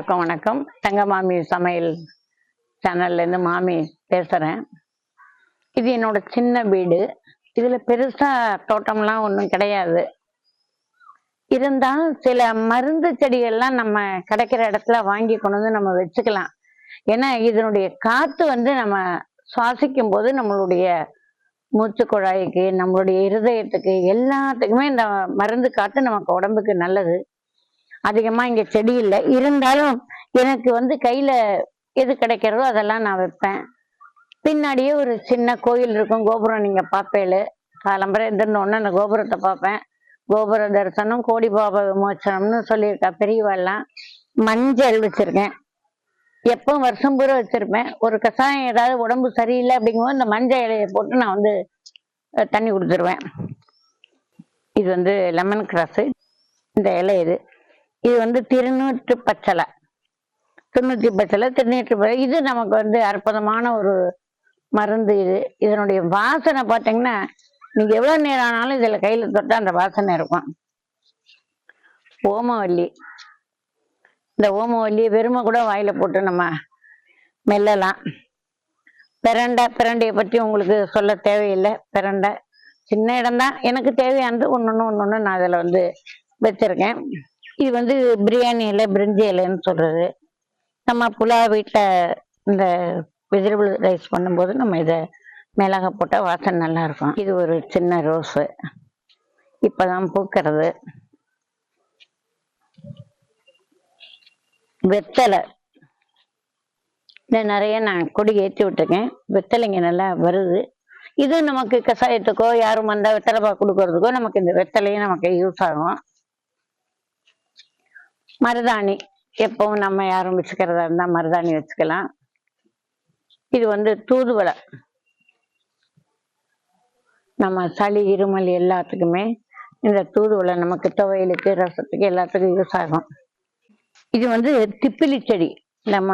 எல்லாருக்கும் வணக்கம். தங்க மாமி சமையல் சேனல்ல இருந்து மாமி பேசுறேன். இது என்னோட சின்ன வீடு. இதுல பெருசா தோட்டம்லாம் ஒன்றும் கிடையாது. இருந்தாலும் சில மருந்து செடிகள்லாம் நம்ம கிடைக்கிற இடத்துல வாங்கி கொண்டு வந்து நம்ம வச்சுக்கலாம். ஏன்னா இதனுடைய காத்து நம்ம சுவாசிக்கும் போது நம்மளுடைய மூச்சு குழாய்க்கு, நம்மளுடைய இருதயத்துக்கு எல்லாத்துக்குமே இந்த மருந்து காத்து நமக்கு உடம்புக்கு நல்லது. அதிகமா இங்க செடி இல்லை, இருந்தாலும் எனக்கு கையில எது கிடைக்கிறதோ அதெல்லாம் நான் வைப்பேன். பின்னாடியே ஒரு சின்ன கோயில் இருக்கும், கோபுரம் நீங்க பார்ப்பேலு. காலம்பரை எந்திருந்தோடனே அந்த கோபுரத்தை பார்ப்பேன். கோபுர தரிசனம் கோடி பாப விமோச்சனம்னு சொல்லியிருக்கா பெரியவாள்லாம். மஞ்சள் வச்சிருக்கேன், எப்பவும் வருஷம் பூரா வச்சிருப்பேன். ஒரு கஷாயம் ஏதாவது உடம்பு சரியில்லை அப்படிங்கும்போது இந்த மஞ்சள் இலையை போட்டு நான் தண்ணி கொடுத்துருவேன். இது லெமன் கிராஸ். இந்த இலை இது திருநூற்று பச்சலை, திருநீற்று பச்சலை. இது நமக்கு அற்புதமான ஒரு மருந்து. இதனுடைய வாசனை பார்த்தீங்கன்னா நீங்க எவ்வளவு நேரம் ஆனாலும் இதுல கையில தொட்டா அந்த வாசனை இருக்கும். ஓமவல்லி, இந்த ஓமவல்லியை வெறுமை கூட வாயில போட்டு நம்ம மெல்லலாம். பிரண்டையை பற்றி உங்களுக்கு சொல்ல தேவையில்லை. பிரண்டை சின்ன இடம்தான், எனக்கு தேவையானது ஒன்னொன்னு நான் அதில் வச்சிருக்கேன். இது பிரியாணி இலை, பிரிஞ்சி இலைன்னு சொல்றது. நம்ம புலாவ் வீட்டில் இந்த வெஜிடபிள் ரைஸ் பண்ணும்போது நம்ம இதை மிளகா போட்டால் வாசனை நல்லா இருக்கும். இது ஒரு சின்ன ரோஸு, இப்போதான் பூக்கிறது. வெத்தலை நிறைய நான் கொடி ஏற்றி விட்டுருக்கேன். வெத்தலைங்க நல்லா வருது. இது நமக்கு கஷாயத்துக்கோ யாரும் வந்தால் வெத்தலை கொடுக்கறதுக்கோ நமக்கு இந்த வெத்தலையும் நமக்கு யூஸ் ஆகும். மருதாணி, எப்பவும் நம்ம யாரும் வச்சுக்கிறதா இருந்தால் மருதாணி வச்சுக்கலாம். இது தூதுவளை, நம்ம சளி இருமல் எல்லாத்துக்குமே இந்த தூதுவளை நமக்கு துவையலுக்கு ரசத்துக்கு எல்லாத்துக்கும் யூஸ் ஆகும். இது திப்பிலி செடி, நம்ம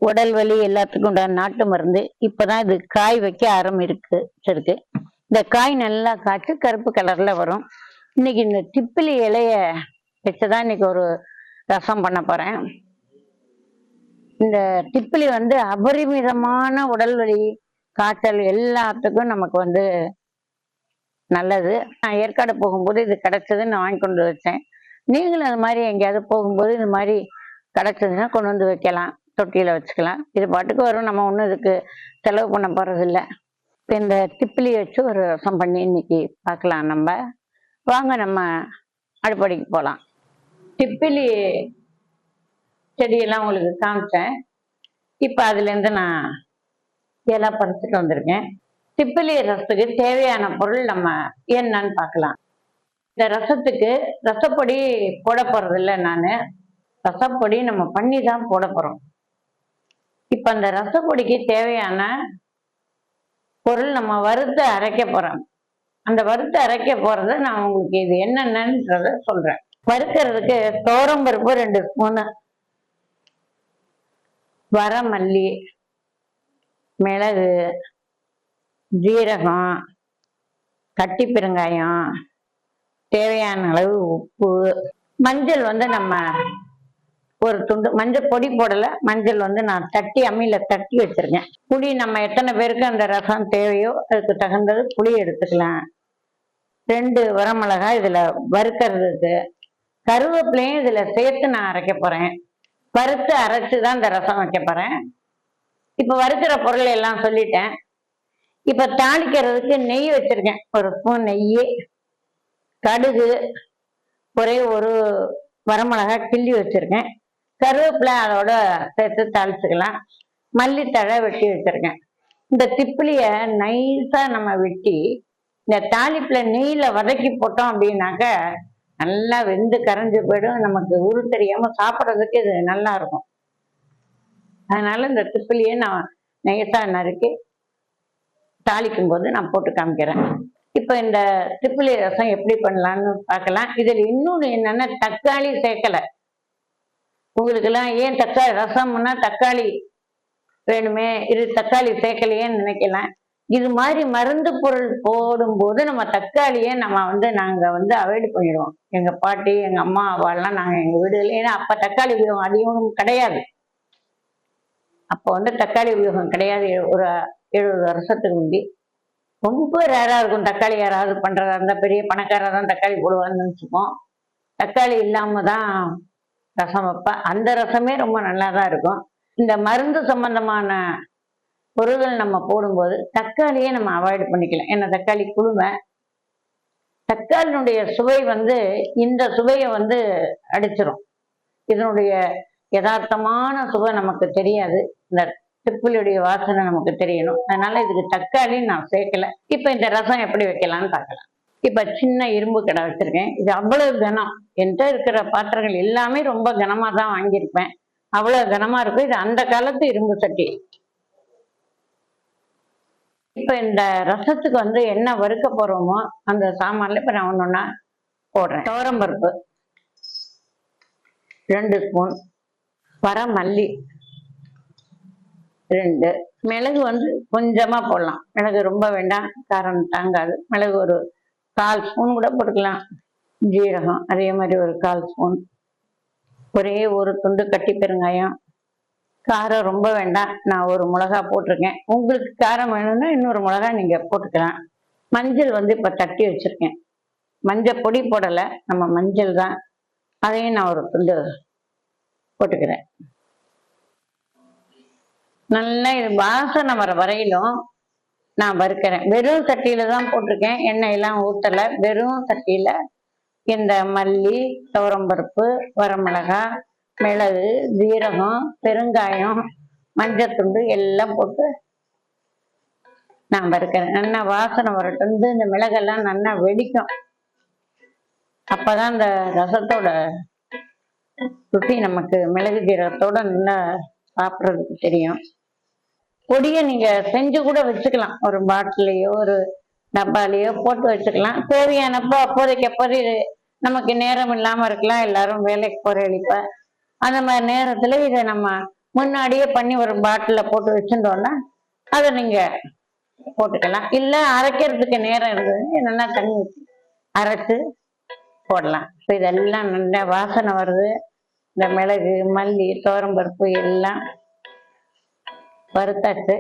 உடல் வலி எல்லாத்துக்கும் உண்டான நாட்டு மருந்து. இப்பதான் இது காய் வைக்க இருக்கு. இந்த காய் நல்லா காய்ச்சி கருப்பு கலர்ல வரும். இன்னைக்கு இந்த திப்பிலி இலைய வச்சுதான் இன்னைக்கு ஒரு ரசம் பண்ண போறேன். இந்த திப்பிலி அபரிமிதமான உடல் வலி, காய்ச்சல் எல்லாத்துக்கும் நமக்கு நல்லது. நான் ஏற்காடு போகும்போது இது கிடைச்சது, நான் வாங்கி கொண்டு வச்சேன். நீங்களும் அது மாதிரி எங்கேயாவது போகும்போது இது மாதிரி கிடைச்சதுன்னா கொண்டு வந்து வைக்கலாம், தொட்டியில வச்சுக்கலாம். இது பாட்டுக்கு வரும், நம்ம ஒன்றும் இதுக்கு செலவு பண்ண போறதில்லை. இந்த திப்பிலி வச்சு ஒரு ரசம் பண்ணி இன்னைக்கு பார்க்கலாம். நம்ம வாங்க நம்ம அடுப்படிக்கு போகலாம். திப்பிலி செடியெல்லாம் உங்களுக்கு காமிச்சேன். இப்போ அதுலேருந்து நான் இலை பறிச்சுட்டு வந்திருக்கேன். திப்பிலி ரசத்துக்கு தேவையான பொருள் நம்ம என்னன்னு பார்க்கலாம். இந்த ரசத்துக்கு ரசப்பொடி போட போறதில்லை நான். ரசப்பொடி நம்ம பண்ணி தான் போட போறோம். இப்ப அந்த ரசப்பொடிக்கு தேவையான பொருள் நம்ம வறுத்து அரைக்க போறோம். அந்த வறுத்து அரைக்க போறத நான் உங்களுக்கு இது என்னென்னன்றத சொல்றேன். வறுக்கிறதுக்கு துவரம்பருப்பு 2 ஸ்பூனு, வரமல்லி, மிளகு, ஜீரகம், கட்டி பெருங்காயம், தேவையான அளவு உப்பு, மஞ்சள் நம்ம ஒரு துண்டு மஞ்சள் பொடி போடல, மஞ்சள் நான் தட்டி அம்மியில தட்டி வச்சிருக்கேன். புளி நம்ம எத்தனை பேருக்கு அந்த ரசம் தேவையோ அதுக்கு தகுந்தது புளி எடுத்துக்கலாம். 2 வரமிளகாய் இதுல வறுக்கிறதுக்கு, கருவேப்பிலையும் இதுல சேர்த்து நான் அரைக்க போறேன். வறுத்து அரைச்சுதான் இந்த ரசம் வைக்க போறேன். இப்ப வறுக்கிற பொருள் எல்லாம் சொல்லிட்டேன். இப்ப தாளிக்கிறதுக்கு நெய் வச்சிருக்கேன், 1 ஸ்பூன் நெய், கடுகு, ஒரே ஒரு வரமிளகாய் கிள்ளி வச்சிருக்கேன், கருவேப்பிலை அதோட சேர்த்து தாளிச்சுக்கலாம், மல்லித்தழை வெட்டி வச்சிருக்கேன். இந்த திப்பிலிய நைஸா நம்ம வெட்டி இந்த தாளிப்புல நெய்யில வதக்கி போட்டோம் அப்படின்னாக்க நல்லா வெந்து கரைஞ்சு போயிடும். நமக்கு உரு தெரியாம சாப்பிட்றதுக்கு இது நல்லா இருக்கும். அதனால இந்த திப்பிலியை நான் நைஸா நறுக்கி தாளிக்கும் போது நான் போட்டு காமிக்கிறேன். இப்ப இந்த திப்பிலி ரசம் எப்படி பண்ணலான்னு பார்க்கலாம். இதுல இன்னொன்னு என்னன்னா, தக்காளி சேர்க்கலை. உங்களுக்கு எல்லாம் ஏன் தக்காளி ரசம்னா தக்காளி வேணுமே, இது தக்காளி சேர்க்கலையேன்னு நினைக்கலாம். இது மாதிரி மருந்து பொருள் போடும்போது நம்ம தக்காளியை நம்ம நாங்க அவாய்ட் பண்ணிடுவோம். எங்க பாட்டி எங்க அம்மா அவாள்லாம் நாங்க எங்க வீடுல, ஏன்னா அப்ப தக்காளி உபயோகம் அதிகம் கிடையாது. அப்ப தக்காளி உபயோகம் கிடையாது. ஒரு 70 வருஷத்துக்கு முந்தி ரொம்ப ரேரா இருக்கும். தக்காளி யாராவது பண்றதா இருந்தா பெரிய பணக்காரா தான் தக்காளி போடுவான்னு நினைச்சுப்போம். தக்காளி இல்லாம தான் ரசம் வைப்பேன். அந்த ரசமே ரொம்ப நல்லா தான் இருக்கும். இந்த மருந்து சம்பந்தமான பொருள்கள் நம்ம போடும்போது தக்காளியே நம்ம அவாய்ட் பண்ணிக்கலாம். ஏன்னா தக்காளி குளுமை. தக்காளியினுடைய சுவை இந்த சுவையை அடிச்சிரும். இதனுடைய யதார்த்தமான சுவை நமக்கு தெரியாது. இந்த திப்புளியுடைய வாசனை நமக்கு தெரியணும். அதனால இதுக்கு தக்காளி நான் சேர்க்கல. இப்ப இந்த ரசம் எப்படி வைக்கலாம்னு பார்க்கலாம். இப்ப சின்ன இரும்பு கடை வச்சிருக்கேன். இது அவ்வளவு கனம். என்கிட்ட இருக்கிற பாத்திரங்கள் எல்லாமே ரொம்ப கனமா தான் வாங்கியிருப்பேன். அவ்வளவு கனமா இருக்கும். இது அந்த காலத்து இரும்பு சட்டி. இப்ப இந்த ரசத்துக்கு என்ன வறுக்க போறோமோ அந்த சாமான்ல இப்ப நான் ஒன்னொன்னா போடுறேன். துவரம்பருப்பு 2 ஸ்பூன், வரமல்லி 2, மிளகு கொஞ்சமா போடலாம். மிளகு ரொம்ப வேண்டாம், காரம் தாங்காது. மிளகு ஒரு 1/4 ஸ்பூன் கூட போட்டுக்கலாம். ஜீரகம் அதே மாதிரி ஒரு 1/4 ஸ்பூன், ஒரே ஒரு துண்டு கட்டி பெருங்காயம். காரம் ரொம்ப வேண்டாம், நான் ஒரு மிளகா போட்டிருக்கேன். உங்களுக்கு காரம் வேணும்னா இன்னொரு மிளகா நீங்க போட்டுக்கலாம். மஞ்சள் இப்ப தட்டி வச்சிருக்கேன். மஞ்சள் பொடி போடலை, நம்ம மஞ்சள் தான். அதையும் நான் ஒரு துண்டு போட்டுக்கிறேன். நல்லா இது வாசனை வர வரையிலும் நான் வறுக்கிறேன். வெறும் சட்டியில தான் போட்டிருக்கேன், எண்ணெயெல்லாம் ஊற்றலை. வெறும் சட்டியில இந்த மல்லி, துவரம்பருப்பு, வரமிளகாய், மிளகு, ஜீரகம், பெருங்காயம், மஞ்சத்துண்டு எல்லாம் போட்டு நான் வறுக்கிறேன். நல்லா வாசனை வரட்டும். இந்த மிளகெல்லாம் நல்லா வெடிக்கும். அப்பதான் இந்த ரசத்தோட ருசி நமக்கு மிளகு ஜீரகத்தோட நல்லா சாப்பிட்றதுக்கு தெரியும். பொடியை நீங்க செஞ்சு கூட வச்சுக்கலாம். ஒரு பாட்டிலையோ ஒரு டப்பாலையோ போட்டு வச்சுக்கலாம். தேவையானப்போ அப்போதைக்கு அப்போது நமக்கு நேரம் இல்லாம இருக்கலாம், எல்லாரும் வேலைக்கு போற எழுப்ப, அந்த மாதிரி நேரத்துல இதை நம்ம முன்னாடியே பண்ணி ஒரு பாட்டில போட்டு வச்சுட்டோம்னா அதை நீங்க போட்டுக்கலாம். இல்ல அரைக்கிறதுக்கு நேரம் இருந்தது நல்லா தண்ணி ஊற்றி அரைச்சு போடலாம். இப்போ இதெல்லாம் நல்லா வாசனை வருது. இந்த மிளகு, மல்லி, துவரம்பருப்பு எல்லாம் வறுத்தாச்சு.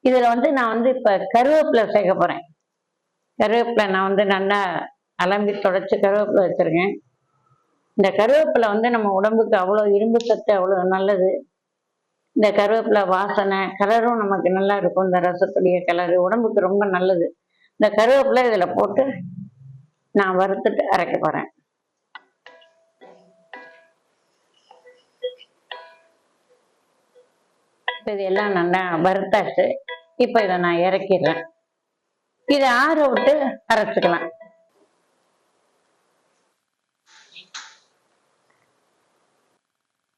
இதுல நான் இப்ப கருவேப்பிலை சேர்க்க போறேன். கருவேப்பிலை நான் நல்லா அலம்பி தொடச்சு கருவேப்பிலை வச்சிருக்கேன். இந்த கருவேப்பிலை நம்ம உடம்புக்கு அவ்வளோ இரும்பு சத்து, அவ்வளோ நல்லது. இந்த கருவேப்பிலை வாசனை, கலரும் நமக்கு நல்லா இருக்கும். இந்த ரசத்துடைய கலரு உடம்புக்கு ரொம்ப நல்லது. இந்த கருவேப்பிலை இதுல போட்டு நான் வறுத்துட்டு அரைக்க போறேன். இது எல்லாம் நல்லா வறுத்தாச்சு. இப்ப இதை நான் இறக்கிடுறேன். இதை ஆற விட்டு அரைச்சுக்கலாம்.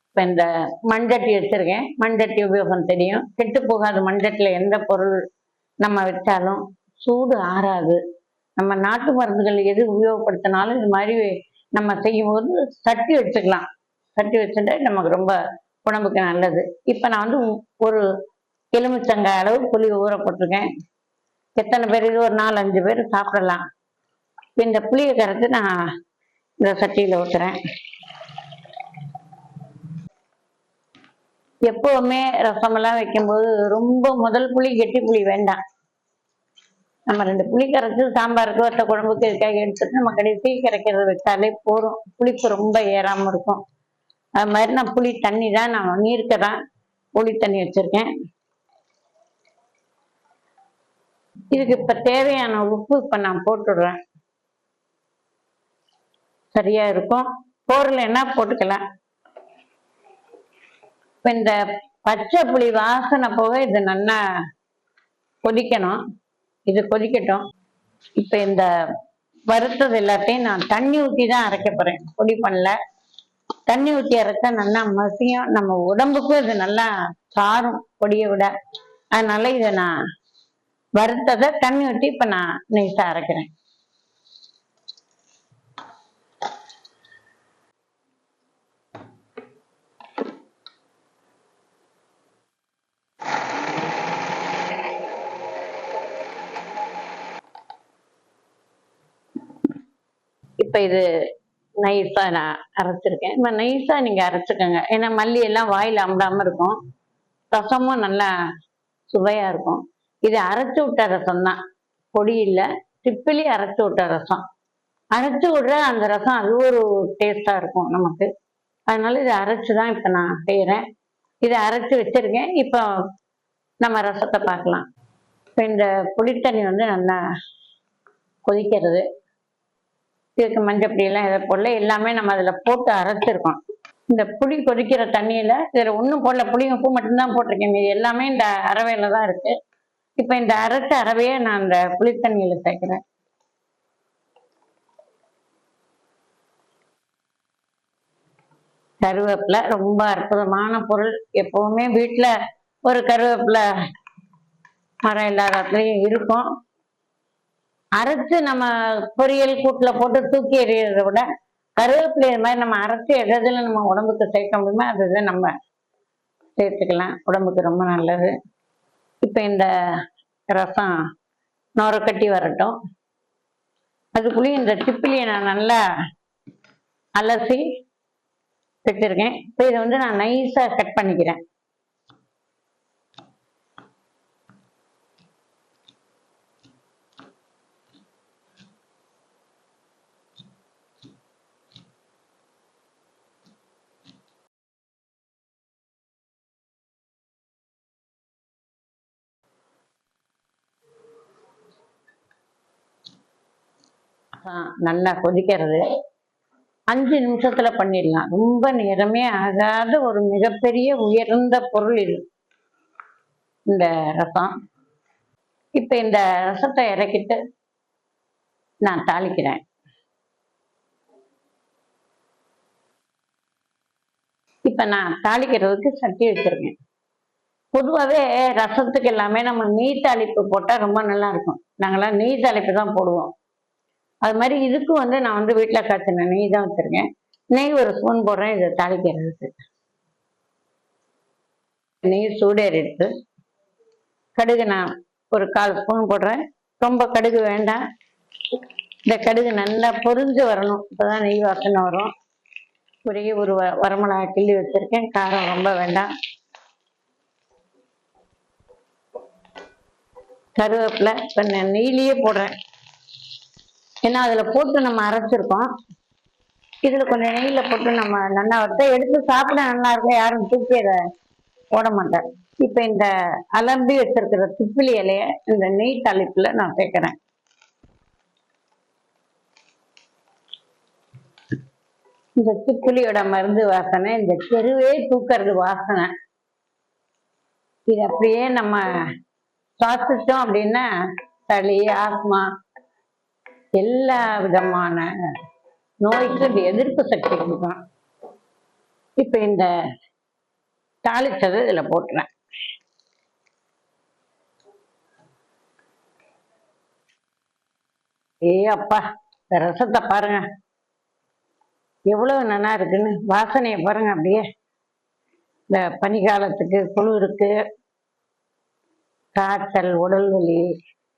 இப்ப இந்த மண்சட்டி வச்சிருக்கேன். மண்சட்டி உபயோகம் தெரியும். கெட்டு போகாது. மண்சட்டில எந்த பொருள் நம்ம வச்சாலும் சூடு ஆறாது. நம்ம நாட்டு மருந்துகள் எது உபயோகப்படுத்தினாலும் இது மாதிரி நம்ம செய்யும் போது சட்டி வச்சுக்கலாம். சட்டி வச்சுட்டு நமக்கு ரொம்ப உடம்புக்கு நல்லது. இப்ப நான் ஒரு எலுமிச்சங்காய் அளவு புளி ஊற போட்டிருக்கேன். எத்தனை பேர்? இது ஒரு 4-5 பேர் சாப்பிடலாம். இந்த புளியை கரைச்சு நான் இந்த சட்டியில ஊத்துறேன். எப்பவுமே ரசமெல்லாம் வைக்கும்போது ரொம்ப முதல் புளி கெட்டி புளி வேண்டாம். நம்ம 2 புளி கரைச்சு சாம்பாருக்கு, வத்த குழம்புக்கு இதுக்காக எடுத்துட்டு நம்ம கடைசி கரைக்கிறது வச்சாலே போதும். புளிப்பு ரொம்ப ஏறாம இருக்கும். அது மாதிரி நான் புளி தண்ணி தான், நான் நீர்க்க தான் புளி தண்ணி வச்சிருக்கேன். இதுக்கு இப்ப தேவையான உப்பு இப்ப நான் போட்டுடுறேன். சரியா இருக்கும். போடலைன்னா போட்டுக்கலாம். இப்ப இந்த பச்சை புளி வாசனை போக இது நல்லா கொதிக்கணும். இது கொதிக்கட்டும். இப்ப இந்த வறுத்தது எல்லாத்தையும் நான் தண்ணி ஊற்றி தான் அரைக்க போறேன், பொடி பண்ணல. தண்ணி ஊற்றி அரைச்சா நல்லா மசியும். நம்ம உடம்புக்கும் இது நல்லா சாரும் பொடியை விட. அதனால இதை நான் வறுத்ததை தண்ணி ஊற்றி இப்ப நான் நைஸா அரைக்கிறேன். இப்ப இது நைஸா நான் அரைச்சிருக்கேன். இப்ப நைஸா நீங்க அரைச்சுக்கோங்க. ஏன்னா மல்லி எல்லாம் வாயில அமுடாம இருக்கும். ரசமும் நல்லா சுவையா இருக்கும். இது அரைச்சு விட்ட ரசம் தான், பொடி இல்ல. திப்பிலி அரைச்சு விட்ட ரசம். அரைச்சு விடுற அந்த ரசம் அது ஒரு டேஸ்டா இருக்கும் நமக்கு. அதனால இதை அரைச்சு தான் இப்ப நான் செய்யறேன். இதை அரைச்சு வச்சிருக்கேன். இப்போ நம்ம ரசத்தை பார்க்கலாம். இப்போ இந்த புளித்தண்ணி வந்து நல்லா கொதிக்கிறது. இதுக்கு மஞ்சப்பொடி எல்லாம் எதை போடல, எல்லாமே நம்ம அதுல போட்டு அரைச்சிருக்கோம். இந்த புளி கொதிக்கிற தண்ணியில இதுல ஒண்ணும் போடல, புளியும் உப்பு மட்டும்தான் போட்டிருக்கேன். இது எல்லாமே இந்த அரவையில தான் இருக்கு. இப்ப இந்த அரைச்ச அரவையை நான் இந்த புளித்தண்ணியில சேர்க்கிறேன். கருவேப்பிலை ரொம்ப அற்புதமான பொருள். எப்பவுமே வீட்டுல ஒரு கருவேப்பிலை மரம் இல்லாததுலயும் இருக்கும். அரைச்சு நம்ம பொரியல் கூட்டுல போட்டு தூக்கி எறியறதை விட கருவேப்பிலை இது மாதிரி நம்ம அரைச்சு எதுல நம்ம உடம்புக்கு சேர்க்க முடியுமோ அது நம்ம சேர்த்துக்கலாம். உடம்புக்கு ரொம்ப நல்லது. இப்ப இந்த ரசம் நொர கட்டி வரட்டும். அதுக்குள்ளேயும் இந்த திப்பிலியை நான் நல்லா அலசி வச்சிருக்கேன். இப்போ இதை வந்து நான் நைஸா கட் பண்ணிக்கிறேன். நல்லா கொதிக்கிறது. 5 நிமிஷத்துல பண்ணிடலாம். ரொம்ப நேரமே ஆகாத ஒரு மிகப்பெரிய உயர்ந்த பொருள் இது, இந்த ரசம். இப்ப இந்த ரசத்தை இறக்கிட்டு நான் தாளிக்கிறேன். இப்ப நான் தாளிக்கிறதுக்கு சட்டி வச்சிருக்கேன். பொதுவாகவே ரசத்துக்கு எல்லாமே நம்ம நெய் தாளிப்பு போட்டா ரொம்ப நல்லா இருக்கும். நாங்கெல்லாம் நெய் தாளிப்பு தான் போடுவோம். அது மாதிரி இதுக்கும் வந்து நான் வந்து வீட்டுல காய்ச்சின நெய் தான் வச்சிருக்கேன். நெய் ஒரு ஸ்பூன் போடுறேன் இதை தாளிக்கிறதுக்கு. நெய் சூடேறிடுத்து. கடுகு நான் ஒரு 1/4 ஸ்பூன் போடுறேன். ரொம்ப கடுகு வேண்டாம். இந்த கடுகு நல்லா பொரிஞ்சு வரணும். இப்பதான் நெய் வாசனை வரும். ஒரே ஒரு வரமிளகாய் கிள்ளி வச்சிருக்கேன். காரம் ரொம்ப வேண்டாம். கருவேப்பிலை இப்ப நான் நெய்லியே போடுறேன். ஏன்னா அதுல போட்டு நம்ம அரைச்சிருக்கோம். இதுல கொஞ்சம் நெய்ல போட்டு நம்ம நல்லா வறுத்த எடுத்து சாப்பிட நல்லா இருக்கும். யாரும் தூக்கி அதை போட மாட்டேன். இப்ப இந்த அலம்பி வச்சிருக்கிற திப்பிலி இலைய இந்த நெய் தாளிப்புல நான் சேர்க்கிறேன். இந்த திப்பிலியோட மருந்து வாசனை இந்த தெருவே தூக்கிறது வாசனை. இது அப்படியே நம்ம சுவாசிச்சோம் அப்படின்னா சளி, ஆஸ்மா, எல்லா விதமான நோய்க்கு இது எதிர்ப்பு சக்தி கொடுக்கும். இப்ப இந்த தாளிச்சதை இதுல போட்டுறேன். அப்பா, இந்த ரசத்தை பாருங்க எவ்வளவு நல்லா இருக்குன்னு. வாசனையை பாருங்க. அப்படியே இந்த பனிக்காலத்துக்கு, குளிருக்கு, காய்ச்சல், உடல் வலி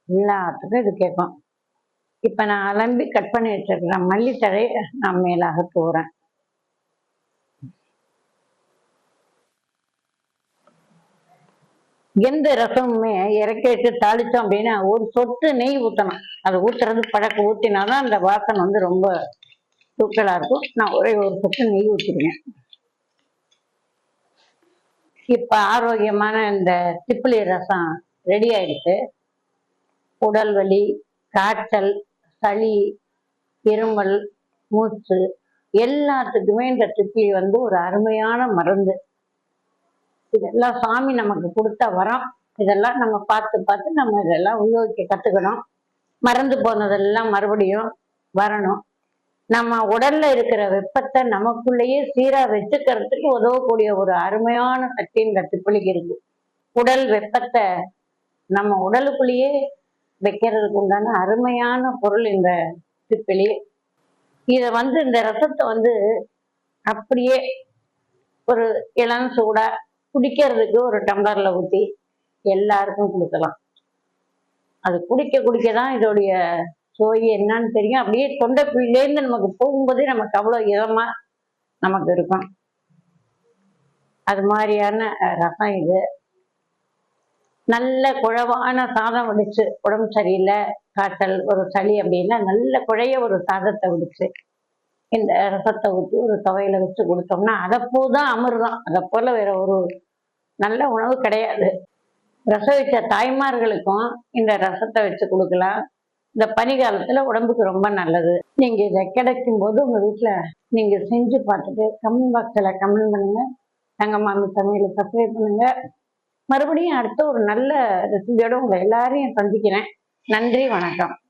எல்லாத்துக்கும் இது கேட்கும். இப்ப நான் அலம்பி கட் பண்ணி வச்சிருக்கிறேன் மல்லித்தழையை நான் மேலாக தூறேன். எந்த ரசமுமே இறக்கி வச்சு தாளிச்சோம் அப்படின்னா ஒரு சொட்டு நெய் ஊற்றணும். அது ஊத்துறது பழக்கம். ஊற்றினாதான் அந்த வாசனை வந்து ரொம்ப தூக்கலா இருக்கும். நான் ஒரே ஒரு சொட்டு நெய் ஊற்றிருக்கேன். இப்ப ஆரோக்கியமான இந்த திப்பிலி ரசம் ரெடி ஆயிடுச்சு. உடல் வலி, காய்ச்சல், சளி, இருமல், மூச்சு எல்லாத்துக்குமே இந்த திப்பிலி வந்து ஒரு அருமையான மருந்து. இதெல்லாம் சாமி நமக்கு கொடுத்த வரம். இதெல்லாம் நம்ம பார்த்து பார்த்து நம்ம இதெல்லாம் உபயோகிக்க கத்துக்கணும். மறந்து போனதெல்லாம் மறுபடியும் வரணும். நம்ம உடல்ல இருக்கிற வெப்பத்தை நமக்குள்ளேயே சீரா வச்சுக்கிறதுக்கு உதவக்கூடிய ஒரு அருமையான சக்தி இந்த திப்பிலிக்கு இருக்கு. உடல் வெப்பத்தை நம்ம உடலுக்குள்ளேயே வைக்கிறதுக்கு உண்டான அருமையான பொருள் இந்த திப்பிலி. இத வந்து இந்த ரசத்தை வந்து அப்படியே ஒரு இளம் சூடா குடிக்கிறதுக்கு ஒரு டம்ளர்ல ஊத்தி எல்லாருக்கும் கொடுக்கலாம். அது குடிக்க குடிக்கதான் இதோடைய சுவை என்னன்னு தெரியும். அப்படியே தொண்டைக்குழியிலேருந்து நமக்கு போகும்போதே நமக்கு அவ்வளோ இதமா நமக்கு இருக்கும். அது மாதிரியான ரசம் இது. நல்ல குழவான சாதம் வடிச்சு, உடம்பு சரியில்லை, காய்ச்சல், ஒரு சளி அப்படின்னா நல்ல குழைய ஒரு சாதத்தை வடிச்சு இந்த ரசத்தை ஊற்றி ஒரு துவையில வச்சு கொடுத்தோம்னா அதை போதான் அமிர்தம். அதை போல வேற ஒரு நல்ல உணவு கிடையாது. ரசம் வச்ச தாய்மார்களுக்கும் இந்த ரசத்தை வச்சு கொடுக்கலாம். இந்த பனி காலத்துல உடம்புக்கு ரொம்ப நல்லது. நீங்க இதை கிடைக்கும் போது உங்க வீட்டுல நீங்க செஞ்சு பார்த்துட்டு கமெண்ட் பாக்ஸ்ல கமெண்ட் பண்ணுங்க. தங்கமாமி சமையலை சப்ஸ்கிரைப் பண்ணுங்க. மறுபடியும் அடுத்த ஒரு நல்ல ரெசிபியோட உங்க எல்லாரையும் சந்திக்கிறேன். நன்றி, வணக்கம்.